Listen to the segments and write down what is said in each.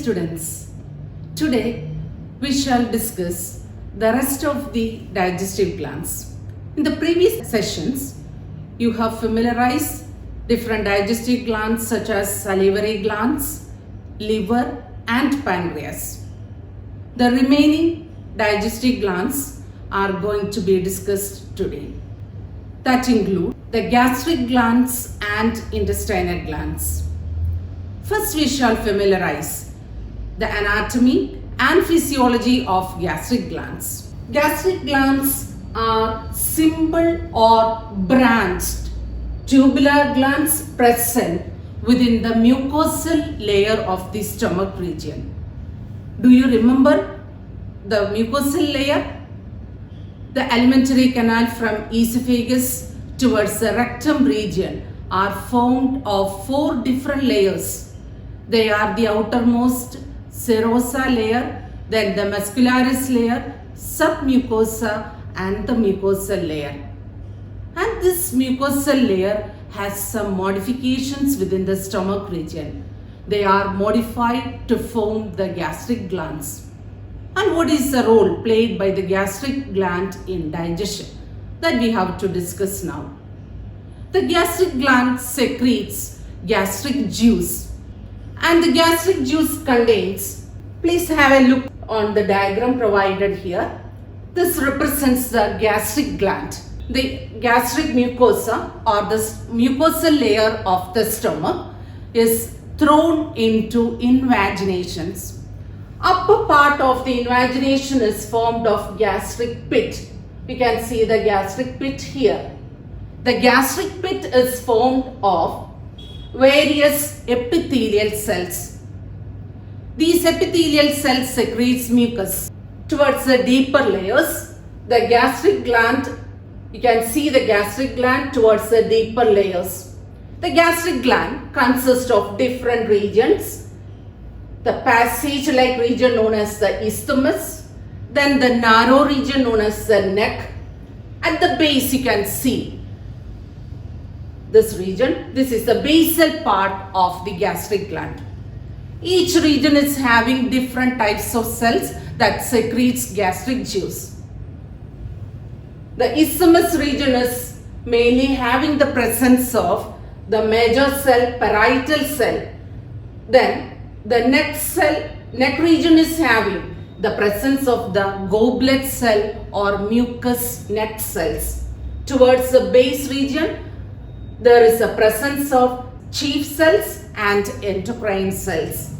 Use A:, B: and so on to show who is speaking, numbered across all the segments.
A: students, today we shall discuss the rest of the digestive glands. In the previous sessions, you have familiarized different digestive glands such as salivary glands, liver and pancreas. The remaining digestive glands are going to be discussed today. That include the gastric glands and intestinal glands. First, we shall familiarize the anatomy and physiology of gastric glands. Gastric glands are simple or branched tubular glands present within the mucosal layer of the stomach region. Do you remember the mucosal layer? The alimentary canal from esophagus towards the rectum region are formed of 4 different layers. They are the outermost serosa layer, then the muscularis layer, submucosa and the mucosal layer. And this mucosal layer has some modifications within the stomach region. They are modified to form the gastric glands. And what is the role played by the gastric gland in digestion? That we have to discuss now. The gastric gland secretes gastric juice, and the gastric juice contains, please have a look on the diagram provided here. This represents the gastric gland. The gastric mucosa or the mucosal layer of the stomach is thrown into invaginations. Upper part of the invagination is formed of gastric pit. We can see the gastric pit here. The gastric pit is formed of various epithelial cells. These epithelial cells secretes mucus. Towards the deeper layers, the gastric gland, you can see the gastric gland towards the deeper layers. The gastric gland consists of different regions. The passage-like region known as the isthmus, then the narrow region known as the neck. At the base you can see this region. This is the basal part of the gastric gland. Each region is having different types of cells that secretes gastric juice. The isthmus region is mainly having the presence of the major cell, parietal cell. Then the neck region is having the presence of the goblet cell or mucous neck cells. Towards the base region, there is a presence of chief cells and endocrine cells.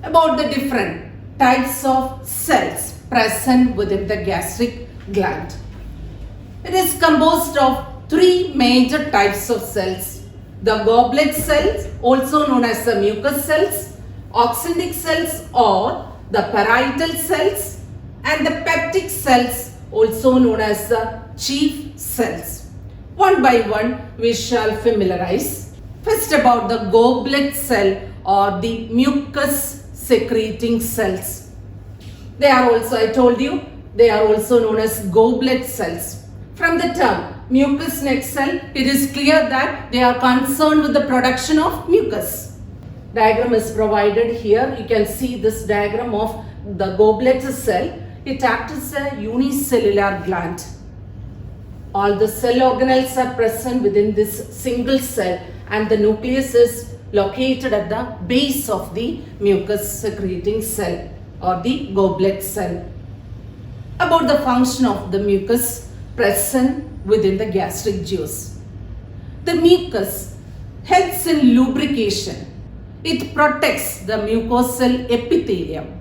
A: About the different types of cells present within the gastric gland. It is composed of 3 major types of cells. The goblet cells, also known as the mucous cells, oxyntic cells or the parietal cells, and the peptic cells, also known as the chief cells. One by one we shall familiarize. First, about the goblet cell or the mucus secreting cells. They are also, I told you, they are also known as goblet cells. From the term mucous neck cell, it is clear that they are concerned with the production of mucus. Diagram is provided here. You can see this diagram of the goblet cell. It acts as a unicellular gland. All the cell organelles are present within this single cell, and the nucleus is located at the base of the mucus secreting cell or the goblet cell. About the function of the mucus present within the gastric juice. The mucus helps in lubrication. It protects the mucosal epithelium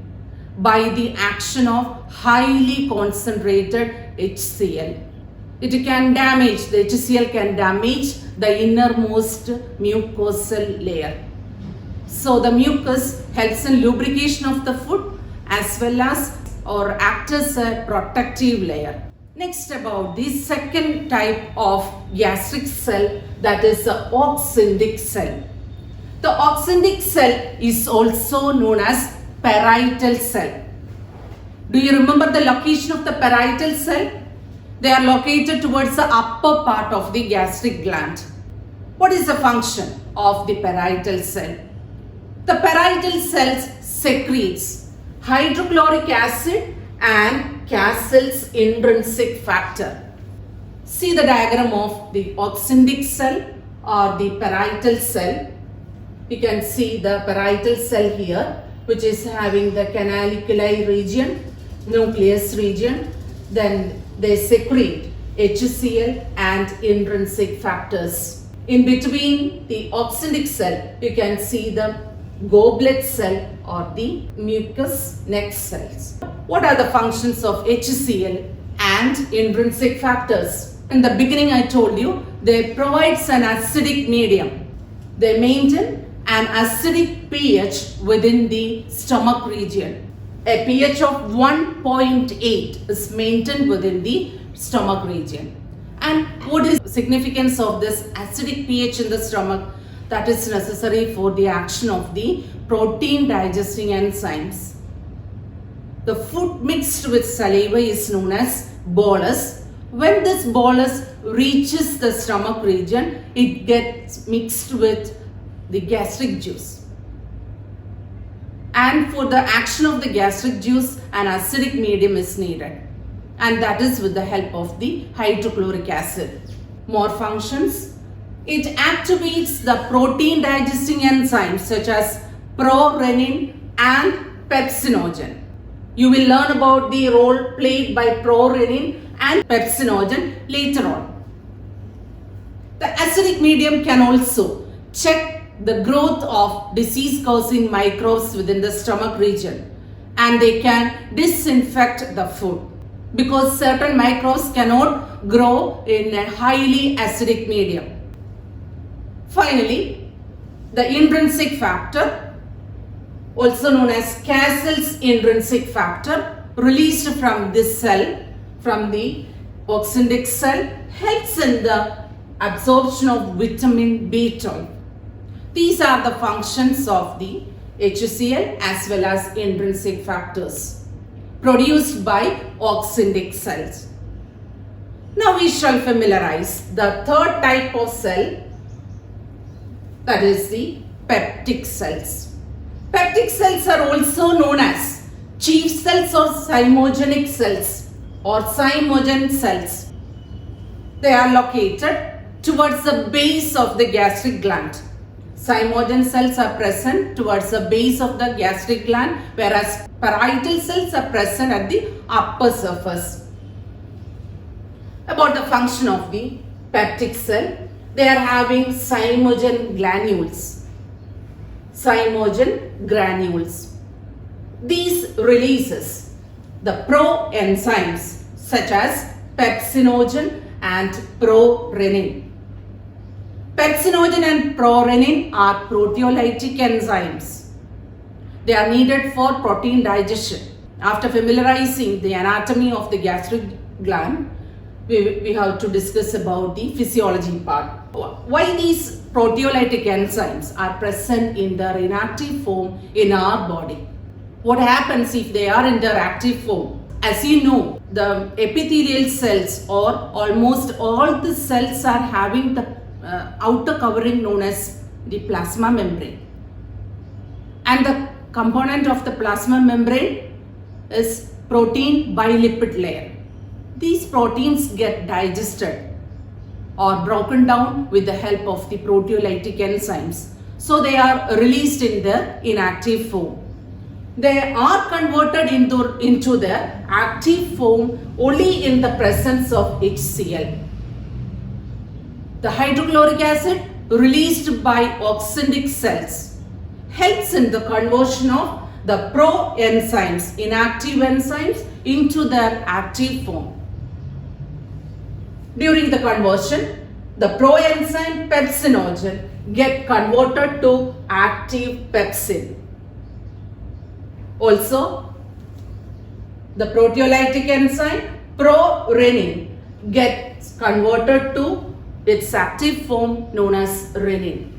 A: by the action of highly concentrated HCl. It can damage, the HCl can damage the innermost mucosal layer. So the mucus helps in lubrication of the food as well as or acts as a protective layer. Next, about the second type of gastric cell, that is the oxyntic cell. The oxyntic cell is also known as parietal cell. Do you remember the location of the parietal cell? They are located towards the upper part of the gastric gland. What is the function of the parietal cell? The parietal cells secretes hydrochloric acid and Cassell's intrinsic factor. See the diagram of the oxyndic cell or the parietal cell. You can see the parietal cell here, which is having the canaliculi region, nucleus region. Then they secrete HCl and intrinsic factors. In between the oxyndic cell, you can see the goblet cell or the mucous neck cells. What are the functions of HCl and intrinsic factors? In the beginning I told you, they provide an acidic medium. They maintain an acidic pH within the stomach region. A pH of 1.8 is maintained within the stomach region. And what is the significance of this acidic pH in the stomach? That is necessary for the action of the protein digesting enzymes. The food mixed with saliva is known as bolus. When this bolus reaches the stomach region, it gets mixed with the gastric juice. And for the action of the gastric juice, an acidic medium is needed. And that is with the help of the hydrochloric acid. More functions. It activates the protein digesting enzymes such as prorenin and pepsinogen. You will learn about the role played by prorenin and pepsinogen later on. The acidic medium can also check the growth of disease-causing microbes within the stomach region, and they can disinfect the food because certain microbes cannot grow in a highly acidic medium. Finally, the intrinsic factor, also known as Cassell's intrinsic factor, released from this cell, from the oxyndic cell, helps in the absorption of vitamin B12. These are the functions of the HCl as well as intrinsic factors produced by oxyndic cells. Now we shall familiarize the third type of cell, that is the peptic cells. Peptic cells are also known as chief cells or zymogenic cells or zymogen cells. They are located towards the base of the gastric gland. Zymogen cells are present towards the base of the gastric gland, whereas parietal cells are present at the upper surface. About the function of the peptic cell, they are having zymogen granules. Zymogen granules. These releases the proenzymes such as pepsinogen and prorenin. Pepsinogen and prorenin are proteolytic enzymes. They are needed for protein digestion. After familiarizing the anatomy of the gastric gland, we have to discuss about the physiology part. Why these proteolytic enzymes are present in their inactive form in our body? What happens if they are in their active form? As you know, the epithelial cells or almost all the cells are having the outer covering known as the plasma membrane. And the component of the plasma membrane is protein bilipid layer. These proteins get digested or broken down with the help of the proteolytic enzymes. So they are released in the inactive form. They are converted into the active form only in the presence of HCl. The hydrochloric acid released by oxyndic cells helps in the conversion of the proenzymes, inactive enzymes, into their active form. During the conversion, the proenzyme pepsinogen get converted to active pepsin. Also, the proteolytic enzyme prorenin gets converted to its active form known as renin.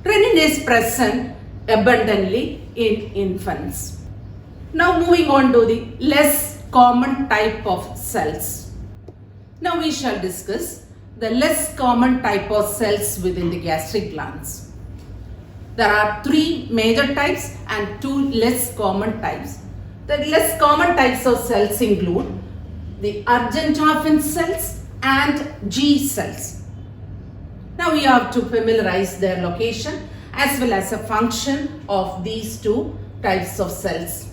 A: Renin is present abundantly in infants. Now moving on to the less common type of cells. Now we shall discuss the less common type of cells within the gastric glands. There are 3 major types and 2 less common types. The less common types of cells include the Argentophan cells and G cells. Now we have to familiarize their location as well as a function of these 2 types of cells.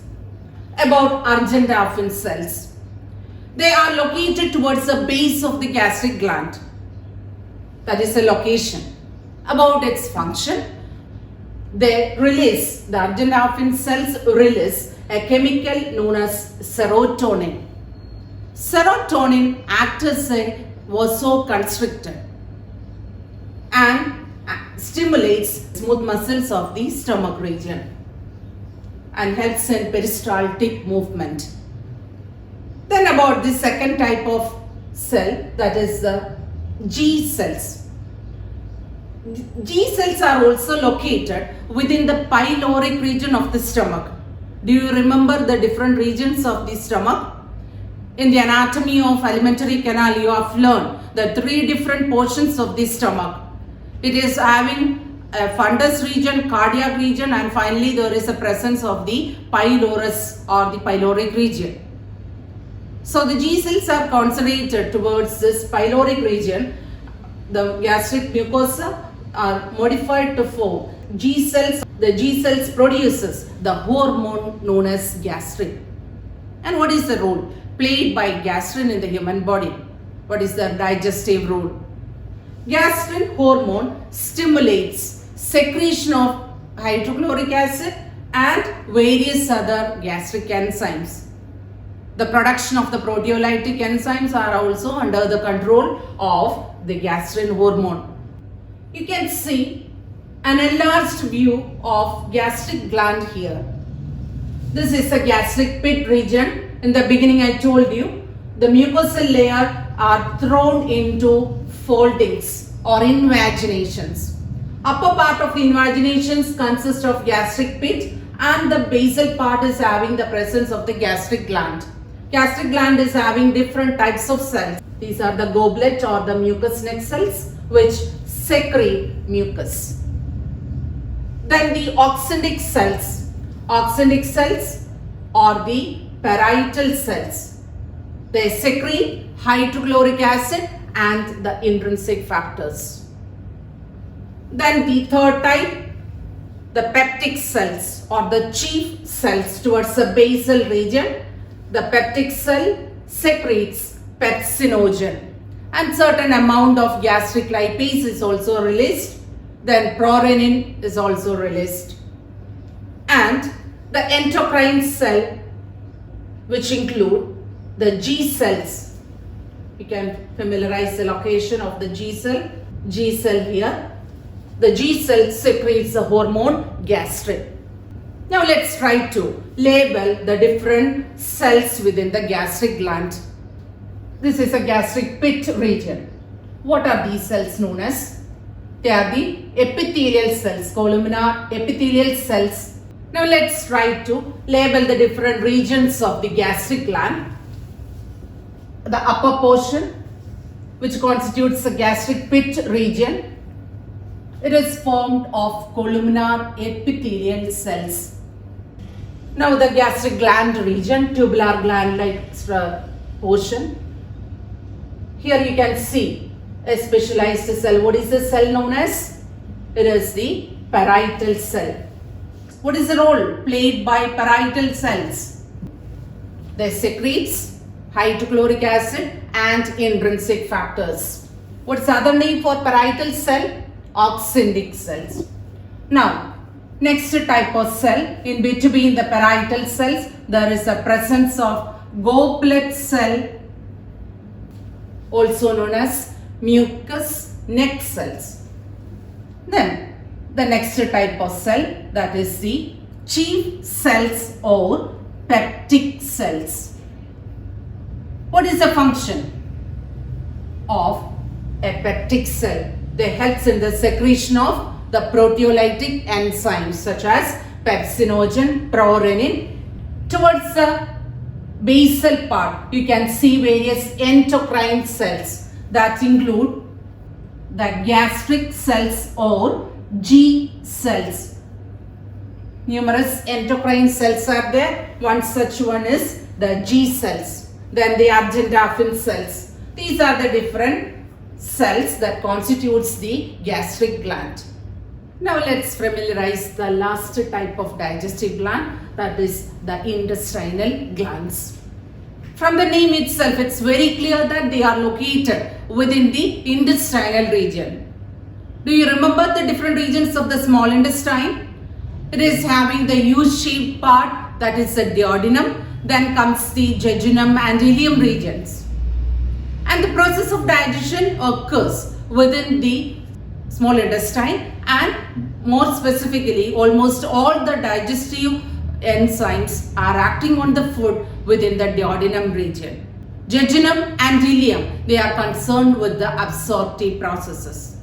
A: About Argentophan cells. They are located towards the base of the gastric gland. That is the location. About its function, the Argentophan cells release a chemical known as serotonin. Serotonin acts as a vasoconstrictor and stimulates smooth muscles of the stomach region and helps in peristaltic movement. Then about the second type of cell, that is the G cells. G cells are also located within the pyloric region of the stomach. Do you remember the different regions of the stomach? In the anatomy of alimentary canal, you have learned the 3 different portions of the stomach. It is having a fundus region, cardiac region, and finally there is a presence of the pylorus or the pyloric region. So the G cells are concentrated towards this pyloric region. The gastric mucosa are modified to form G cells. The G cells produces the hormone known as gastrin. And what is the role played by gastrin in the human body? What is the digestive role? Gastrin hormone stimulates secretion of hydrochloric acid and various other gastric enzymes. The production of the proteolytic enzymes are also under the control of the gastrin hormone. You can see an enlarged view of gastric gland here. This is a gastric pit region. In the beginning I told you the mucosal layer are thrown into foldings or invaginations. Upper part of the invaginations consist of gastric pit and the basal part is having the presence of the gastric gland. Gastric gland is having different types of cells. These are the goblet or the mucous neck cells which secrete mucus. Then the oxyntic cells. Oxyntic cells are the parietal cells. They secrete hydrochloric acid and the intrinsic factors. Then the third type, the peptic cells or the chief cells towards the basal region. The peptic cell secretes pepsinogen and certain amount of gastric lipase is also released. Then prorenin is also released. And the endocrine cell, which include the G cells. You can familiarize the location of the G cell. G cell here. The G cell secretes the hormone gastrin. Now let's try to label the different cells within the gastric gland. This is a gastric pit region. What are these cells known as? They are the epithelial cells, columnar epithelial cells. Now let's try to label the different regions of the gastric gland. The upper portion, which constitutes the gastric pit region, it is formed of columnar epithelial cells. Now the gastric gland region, tubular gland-like portion. Here you can see a specialized cell. What is the cell known as? It is the parietal cell. What is the role played by parietal cells? They secretes hydrochloric acid and intrinsic factors. What's the other name for parietal cell? Oxyntic cells. Now, next type of cell, in between the parietal cells, there is a presence of goblet cell, also known as mucous neck cells. Then, the next type of cell, that is the chief cells or peptic cells. What is the function of a peptic cell? They help in the secretion of the proteolytic enzymes such as pepsinogen, prorenin. Towards the basal part, you can see various endocrine cells that include the gastric cells or G cells. Numerous endocrine cells are there. One such one is the G cells. Then the argentafin cells. These are the different cells that constitutes the gastric gland. Now let's familiarize the last type of digestive gland, that is the intestinal glands. From the name itself, it's very clear that they are located within the intestinal region. Do you remember the different regions of the small intestine? It is having the U-shaped part, that is the duodenum. Then comes the jejunum and ileum regions. And the process of digestion occurs within the small intestine, and more specifically, almost all the digestive enzymes are acting on the food within the duodenum region. Jejunum and ileum, they are concerned with the absorptive processes.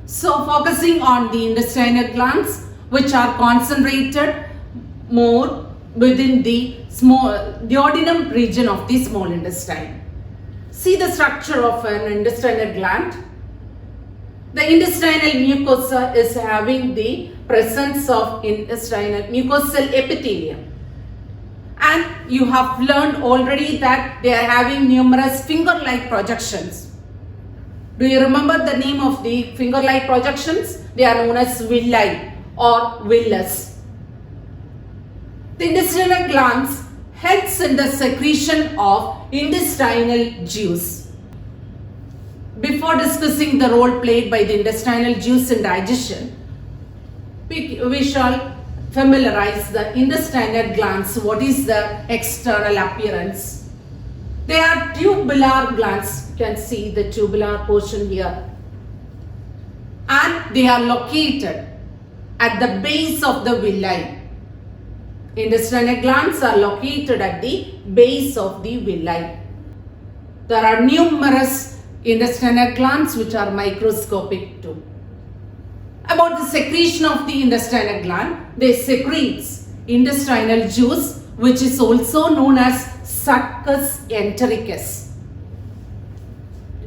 A: So focusing on the intestinal glands, which are concentrated more within the small duodenum region of the small intestine. See the structure of an intestinal gland. The intestinal mucosa is having the presence of intestinal mucosal epithelium. And you have learned already that they are having numerous finger-like projections. Do you remember the name of the finger-like projections? They are known as villi or villus. The intestinal glands helps in the secretion of intestinal juice. Before discussing the role played by the intestinal juice in digestion, we shall familiarize the intestinal glands. What is the external appearance? They are tubular glands. You can see the tubular portion here. And they are located at the base of the villi. Intestinal glands are located at the base of the villi. There are numerous intestinal glands which are microscopic too. About the secretion of the intestinal gland, they secretes intestinal juice, which is also known as succus entericus.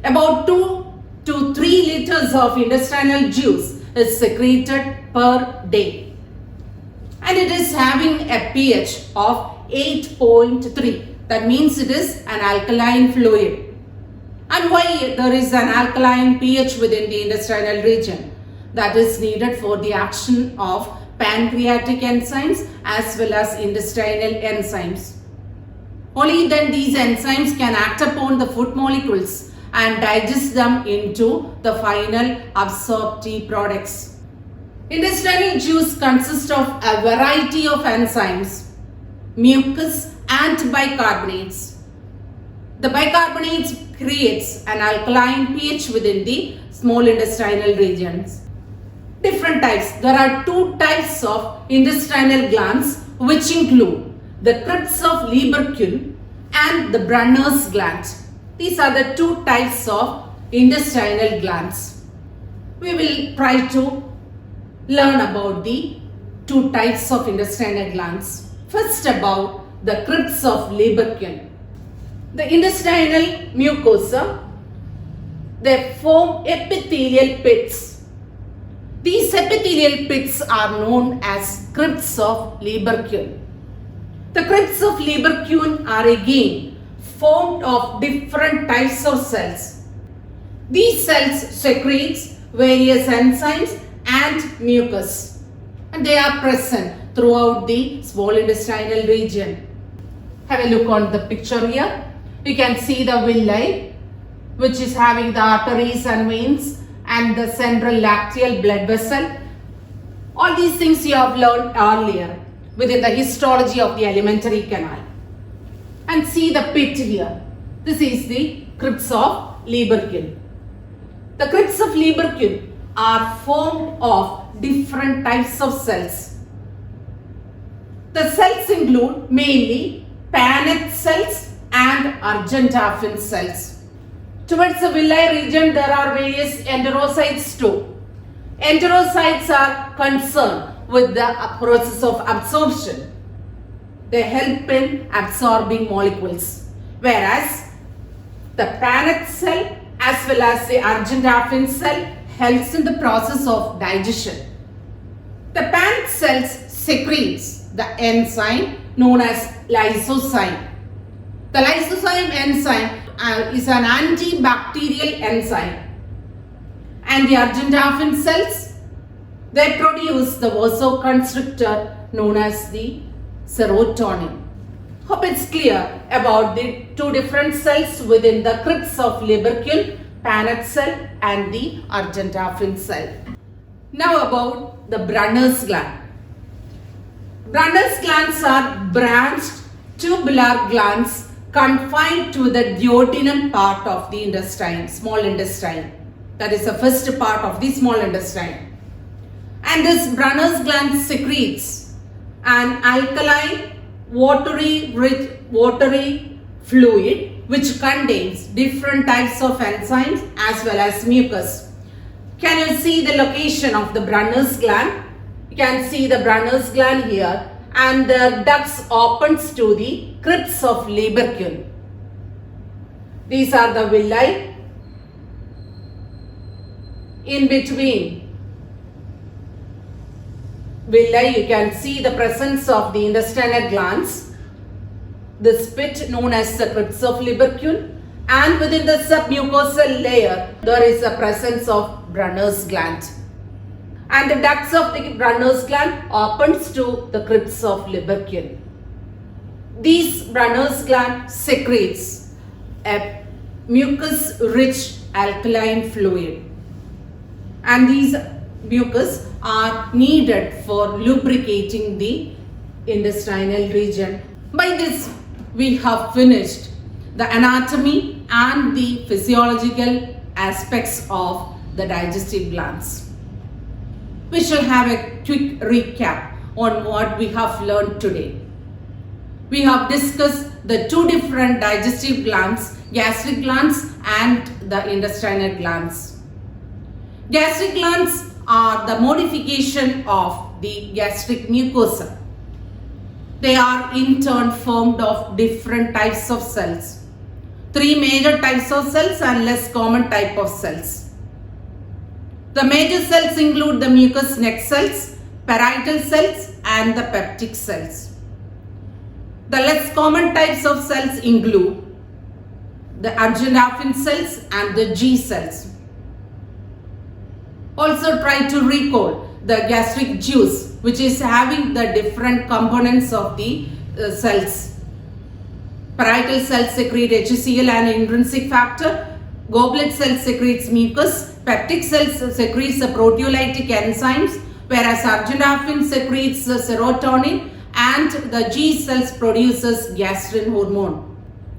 A: About 2 to 3 liters of intestinal juice is secreted per day. And it is having a pH of 8.3. That means it is an alkaline fluid. And why there is an alkaline pH within the intestinal region? That is needed for the action of pancreatic enzymes as well as intestinal enzymes. Only then these enzymes can act upon the food molecules and digest them into the final absorptive products. Intestinal juice consists of a variety of enzymes, mucus and bicarbonates. The bicarbonates creates an alkaline pH within the small intestinal regions. Different types. There are 2 types of intestinal glands which include the crypts of Lieberkühn and the Brunner's gland. These are the 2 types of intestinal glands. We will try to learn about the 2 types of intestinal glands. First, about the crypts of Lieberkühn. The intestinal mucosa, they form epithelial pits. These epithelial pits are known as crypts of Lieberkühn. The crypts of Lieberkühn are again formed of different types of cells. These cells secrete various enzymes and mucus, and they are present throughout the small intestinal region. Have a look on the picture here. You can see the villi, which is having the arteries and veins and the central lacteal blood vessel. All these things you have learned earlier within the histology of the alimentary canal. And see the pit here. This is the crypts of Lieberkühn. The crypts of Lieberkühn are formed of different types of cells. The cells include mainly Paneth cells and Argentafin cells. Towards the villi region, there are various enterocytes too. Enterocytes are concerned with the process of absorption. They help in absorbing molecules, whereas the Paneth cell as well as the Argentafin cell helps in the process of digestion. The Paneth cells secretes the enzyme known as lysozyme. The lysozyme enzyme is an antibacterial enzyme, and the argentafin cells, they produce the vasoconstrictor known as the serotonin. Hope it's clear about the two different cells within the crypts of Lieberkühn, Paneth cell and the argentafin cell. Now about the Brunner's gland. Brunner's glands are branched tubular glands confined to the duodenum part of the intestine, small intestine. That is the first part of the small intestine. And this Brunner's gland secretes an alkaline, watery fluid which contains different types of enzymes as well as mucus. Can you see the location of the Brunner's gland? You can see the Brunner's gland here, and the ducts opens to the crypts of Lieberkühn. These are the villi. In between villi, you can see the presence of the intestinal glands, the spit known as the crypts of Lieberkühn, and within the submucosal layer, there is a presence of Brunner's gland. And the ducts of the Brunner's gland opens to the crypts of Lieberkühn. These Brunner's gland secretes a mucus-rich alkaline fluid, and these mucus are needed for lubricating the intestinal region. By this, we have finished the anatomy and the physiological aspects of the digestive glands. We shall have a quick recap on what we have learned today. We have discussed the two different digestive glands, gastric glands and the intestinal glands. Gastric glands are the modification of the gastric mucosa. They are in turn formed of different types of cells. Three major types of cells and less common type of cells. The major cells include the mucous neck cells, parietal cells and the peptic cells. The less common types of cells include the argentafin cells and the G cells. Also try to recall the gastric juice, which is having the different components of the cells. Parietal cells secrete HCl and intrinsic factor. Goblet cells secretes mucus. Peptic cells secretes the proteolytic enzymes, whereas argentafin secretes the serotonin and the G cells produces gastrin hormone.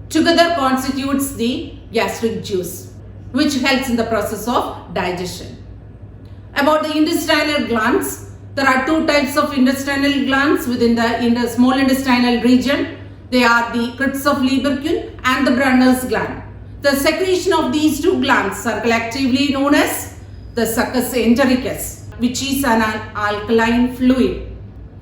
A: Together constitutes the gastric juice, which helps in the process of digestion. About the intestinal glands, there are two types of intestinal glands within the small intestinal region. They are the crypts of Lieberkühn and the Brunner's gland. The secretion of these two glands are collectively known as the succus entericus, which is an alkaline fluid.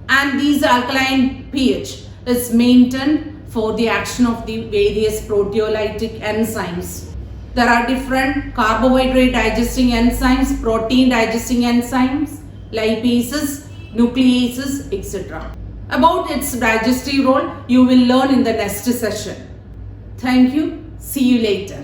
A: And these alkaline pH is maintained for the action of the various proteolytic enzymes. There are different carbohydrate digesting enzymes, protein digesting enzymes, lipases, nucleases, etc. About its digestive role, you will learn in the next session. Thank you. See you later.